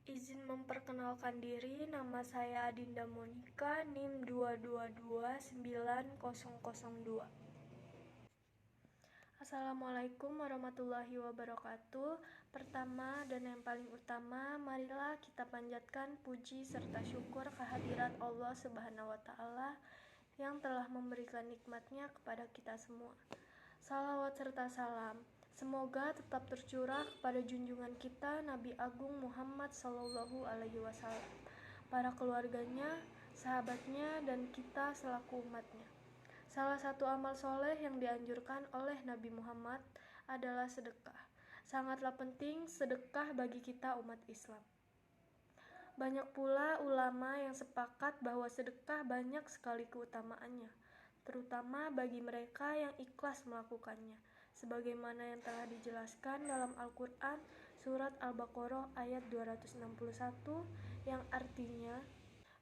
Izin memperkenalkan diri, nama saya Adinda Monika, NIM 2229002. Assalamualaikum warahmatullahi wabarakatuh. Pertama dan yang paling utama, marilah kita panjatkan puji serta syukur kehadirat Allah Subhanahu wa Ta'ala yang telah memberikan nikmatnya kepada kita semua. Salawat serta salam semoga tetap tercurah kepada junjungan kita Nabi Agung Muhammad Sallallahu Alaihi Wasallam, para keluarganya, sahabatnya, dan kita selaku umatnya. Salah satu amal soleh yang dianjurkan oleh Nabi Muhammad adalah sedekah. Sangatlah penting sedekah bagi kita umat Islam. Banyak pula ulama yang sepakat bahwa sedekah banyak sekali keutamaannya, terutama bagi mereka yang ikhlas melakukannya, sebagaimana yang telah dijelaskan dalam Al-Quran surat Al-Baqarah ayat 261 yang artinya,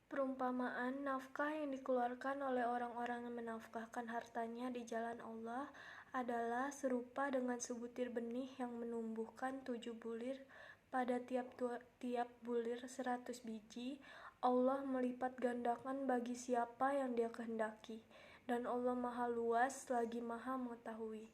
perumpamaan nafkah yang dikeluarkan oleh orang-orang yang menafkahkan hartanya di jalan Allah adalah serupa dengan sebutir benih yang menumbuhkan 7 bulir. Pada tiap bulir 100 biji, Allah melipat gandakan bagi siapa yang Dia kehendaki, dan Allah Maha Luas lagi Maha Mengetahui.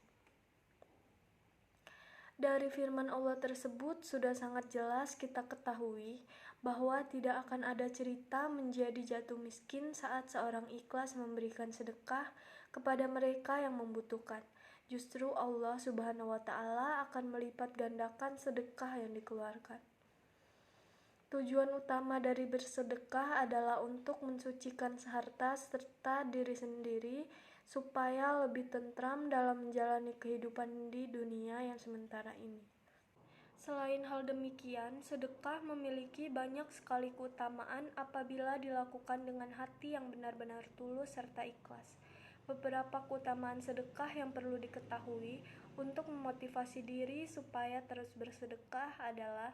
Dari firman Allah tersebut sudah sangat jelas kita ketahui bahwa tidak akan ada cerita menjadi jatuh miskin saat seorang ikhlas memberikan sedekah kepada mereka yang membutuhkan. Justru Allah Subhanahu wa Ta'ala akan melipat gandakan sedekah yang dikeluarkan. Tujuan utama dari bersedekah adalah untuk mensucikan harta serta diri sendiri supaya lebih tentram dalam menjalani kehidupan di dunia yang sementara ini. Selain hal demikian, sedekah memiliki banyak sekali keutamaan apabila dilakukan dengan hati yang benar-benar tulus serta ikhlas. Beberapa keutamaan sedekah yang perlu diketahui untuk memotivasi diri supaya terus bersedekah adalah: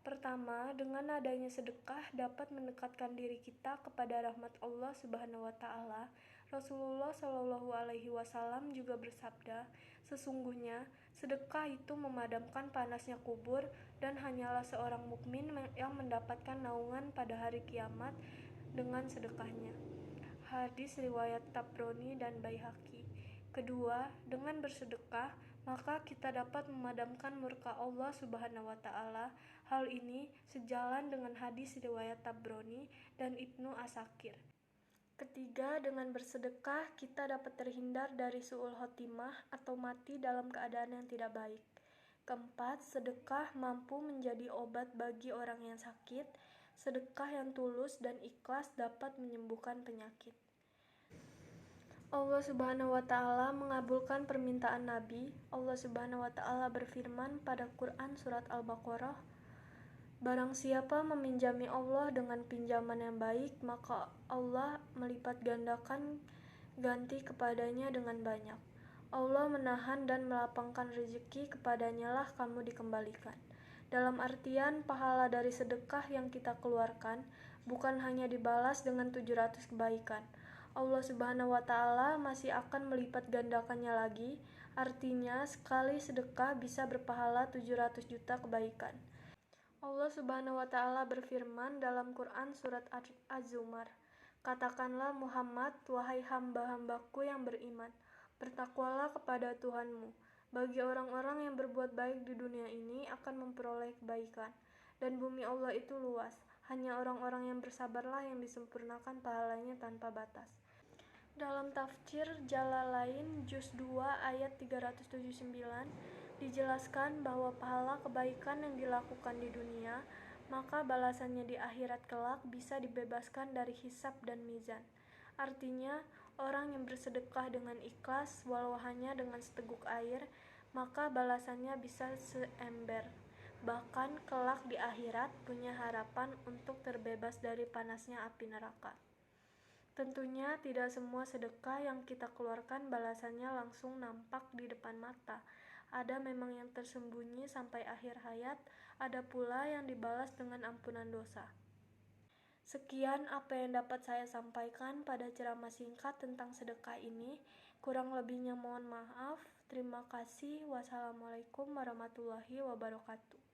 pertama, dengan adanya sedekah dapat mendekatkan diri kita kepada rahmat Allah Subhanahu wa Ta'ala. Rasulullah Shallallahu Alaihi Wasallam juga bersabda, sesungguhnya sedekah itu memadamkan panasnya kubur dan hanyalah seorang mukmin yang mendapatkan naungan pada hari kiamat dengan sedekahnya. Hadis riwayat Tabrani dan Baihaqi. Kedua, dengan bersedekah, maka kita dapat memadamkan murka Allah Subhanahu wa Ta'ala. Hal ini sejalan dengan hadis riwayat Tabrani dan Ibnu Asakir. Ketiga, dengan bersedekah, kita dapat terhindar dari su'ul khotimah atau mati dalam keadaan yang tidak baik. Keempat, sedekah mampu menjadi obat bagi orang yang sakit. Sedekah yang tulus dan ikhlas dapat menyembuhkan penyakit. Allah Subhanahu wa Ta'ala mengabulkan permintaan Nabi. Allah Subhanahu wa Ta'ala berfirman pada Quran surat Al-Baqarah, barang siapa meminjami Allah dengan pinjaman yang baik, maka Allah melipat gandakan ganti kepadanya dengan banyak. Allah menahan dan melapangkan rezeki, kepadanya lah kamu dikembalikan. Dalam artian, pahala dari sedekah yang kita keluarkan bukan hanya dibalas dengan 700 kebaikan. Allah Subhanahu wa Ta'ala masih akan melipat gandakannya lagi. Artinya, sekali sedekah bisa berpahala 700 juta kebaikan. Allah Subhanahu wa Ta'ala berfirman dalam Quran surat Az-Zumar, katakanlah Muhammad, wahai hamba-hambaku yang beriman, bertakwalah kepada Tuhanmu. Bagi orang-orang yang berbuat baik di dunia ini akan memperoleh kebaikan, dan bumi Allah itu luas. Hanya orang-orang yang bersabarlah yang disempurnakan pahalanya tanpa batas. Dalam tafsir Jalalain juz 2 ayat 379 dijelaskan bahwa pahala kebaikan yang dilakukan di dunia, maka balasannya di akhirat kelak bisa dibebaskan dari hisab dan mizan. Artinya, orang yang bersedekah dengan ikhlas walau hanya dengan seteguk air, maka balasannya bisa seember. Bahkan kelak di akhirat punya harapan untuk terbebas dari panasnya api neraka. Tentunya tidak semua sedekah yang kita keluarkan balasannya langsung nampak di depan mata. Ada memang yang tersembunyi sampai akhir hayat, ada pula yang dibalas dengan ampunan dosa. Sekian apa yang dapat saya sampaikan pada ceramah singkat tentang sedekah ini. Kurang lebihnya mohon maaf. Terima kasih. Wassalamualaikum warahmatullahi wabarakatuh.